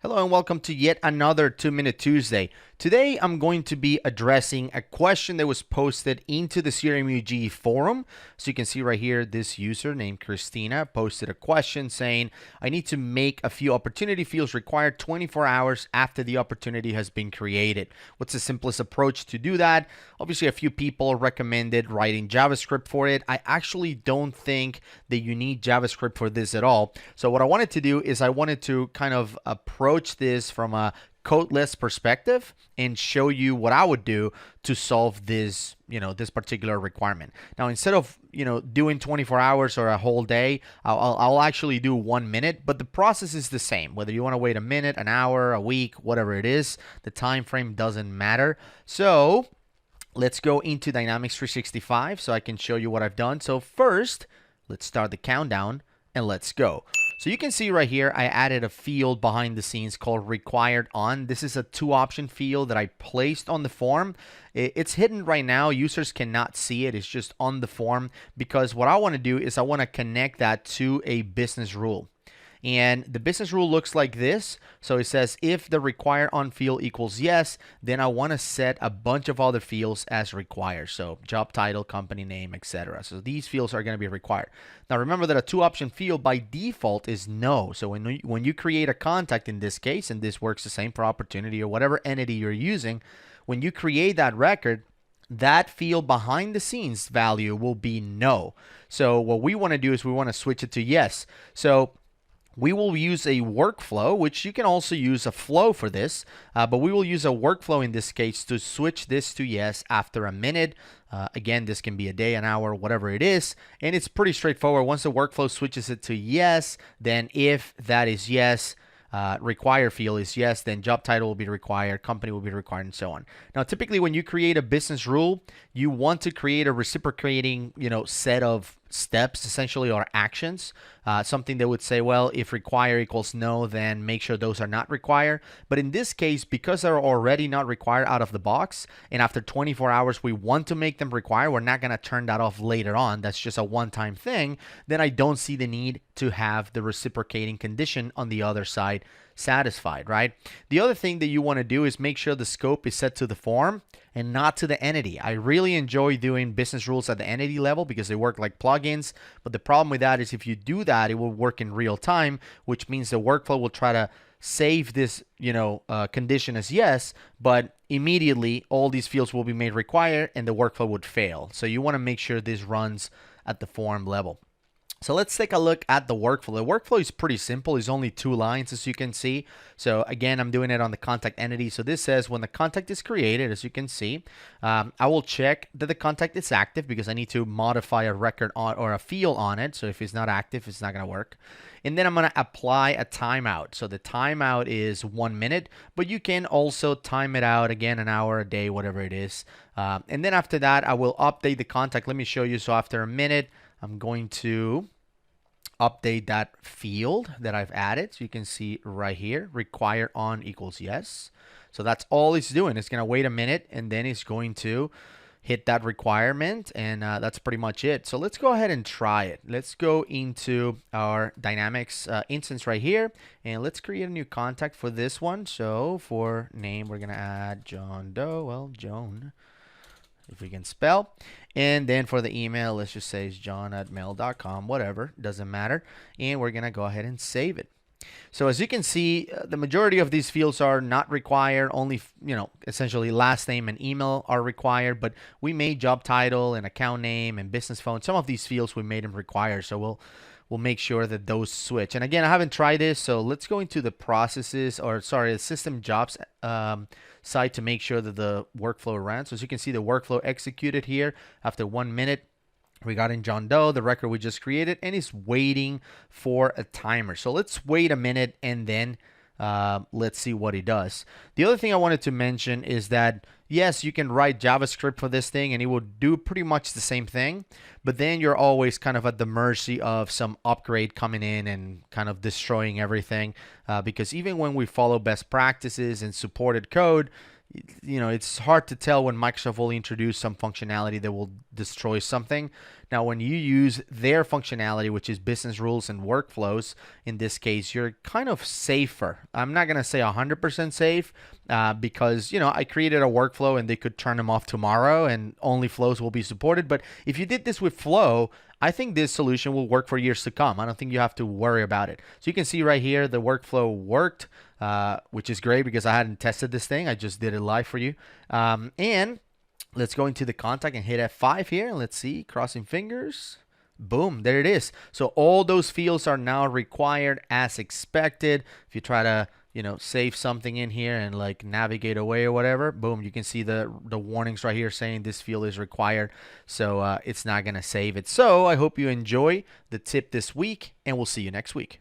Hello and welcome to yet another 2-Minute Tuesday. Today I'm going to be addressing a question that was posted into the CRMUG forum. So you can see right here, this user named Christina posted a question saying, I need to make a few opportunity fields required 24 hours after the opportunity has been created. What's the simplest approach to do that? Obviously, a few people recommended writing JavaScript for it. I actually don't think that you need JavaScript for this at all. So what I wanted to do is I wanted to kind of approach this from a codeless perspective and show you what I would do to solve this, this particular requirement. Now, instead of, doing 24 hours or a whole day, I'll actually do 1 minute, but the process is the same. Whether you want to wait a minute, an hour, a week, whatever it is, the time frame doesn't matter. So let's go into Dynamics 365 so I can show you what I've done. So first, let's start the countdown and let's go. So you can see right here, I added a field behind the scenes called required on. This is a 2-option field that I placed on the form. It's hidden right now. Users cannot see it. It's just on the form because what I want to do is I want to connect that to a business rule. And the business rule looks like this. So it says if the required on field equals yes, then I want to set a bunch of other fields as required. So job title, company name, etc. So these fields are going to be required. Now remember that a 2-option field by default is no. So when you create a contact in this case, and this works the same for opportunity or whatever entity you're using, when you create that record, that field behind the scenes value will be no. So what we want to do is we want to switch it to yes. So we will use a workflow, which you can also use a flow for this, but we will use a workflow in this case to switch this to yes after a minute. Again, this can be a day, an hour, whatever it is, and it's pretty straightforward. Once the workflow switches it to yes, then if that is yes, require field is yes, then job title will be required, company will be required, and so on. Now, typically when you create a business rule, you want to create a reciprocating, set of steps essentially, or actions, something that would say, well, if require equals no, then make sure those are not required. But in this case, because they're already not required out of the box, and after 24 hours we want to make them required, we're not going to turn that off later on. That's just a one-time thing. Then I don't see the need to have the reciprocating condition on the other side satisfied, right? The other thing that you want to do is make sure the scope is set to the form and not to the entity. I really enjoy doing business rules at the entity level because they work like plugins, but the problem with that is if you do that, it will work in real time, which means the workflow will try to save this, condition as yes, but immediately all these fields will be made required and the workflow would fail. So you want to make sure this runs at the form level. So let's take a look at the workflow. The workflow is pretty simple. It's only 2 lines, as you can see. So again, I'm doing it on the contact entity. So this says when the contact is created, as you can see, I will check that the contact is active because I need to modify a record on or a field on it. So if it's not active, it's not going to work. And then I'm going to apply a timeout. So the timeout is 1 minute, but you can also time it out again, an hour, a day, whatever it is. And then after that, I will update the contact. Let me show you. So after a minute, I'm going to update that field that I've added. So you can see right here, require on equals yes. So that's all it's doing. It's going to wait a minute and then it's going to hit that requirement. And that's pretty much it. So let's go ahead and try it. Let's go into our Dynamics instance right here. And let's create a new contact for this one. So for name, we're going to add John Doe. Well, Joan, if we can spell. And then for the email, let's just say it's john@mail.com, whatever, doesn't matter. And we're going to go ahead and save it. So as you can see, the majority of these fields are not required. Only, essentially last name and email are required. But we made job title and account name and business phone. Some of these fields we made them required. So we'll make sure that those switch. And again, I haven't tried this, so let's go into the processes, or sorry, the system jobs site to make sure that the workflow runs. So as you can see, the workflow executed here after 1 minute regarding John Doe, the record we just created, and it's waiting for a timer. So let's wait a minute and then let's see what it does. The other thing I wanted to mention is that yes, you can write JavaScript for this thing and it will do pretty much the same thing, but then you're always kind of at the mercy of some upgrade coming in and kind of destroying everything, because even when we follow best practices and supported code, it's hard to tell when Microsoft will introduce some functionality that will destroy something. Now, when you use their functionality, which is business rules and workflows, in this case, you're kind of safer. I'm not going to say 100% safe because, I created a workflow and they could turn them off tomorrow and only flows will be supported. But if you did this with Flow, I think this solution will work for years to come. I don't think you have to worry about it. So you can see right here, the workflow worked, which is great because I hadn't tested this thing. I just did it live for you. And let's go into the contact and hit F5 here. Let's see, crossing fingers. Boom, there it is. So all those fields are now required as expected. If you try to, save something in here and like navigate away or whatever, boom, you can see the warnings right here saying this field is required. So it's not going to save it. So I hope you enjoy the tip this week and we'll see you next week.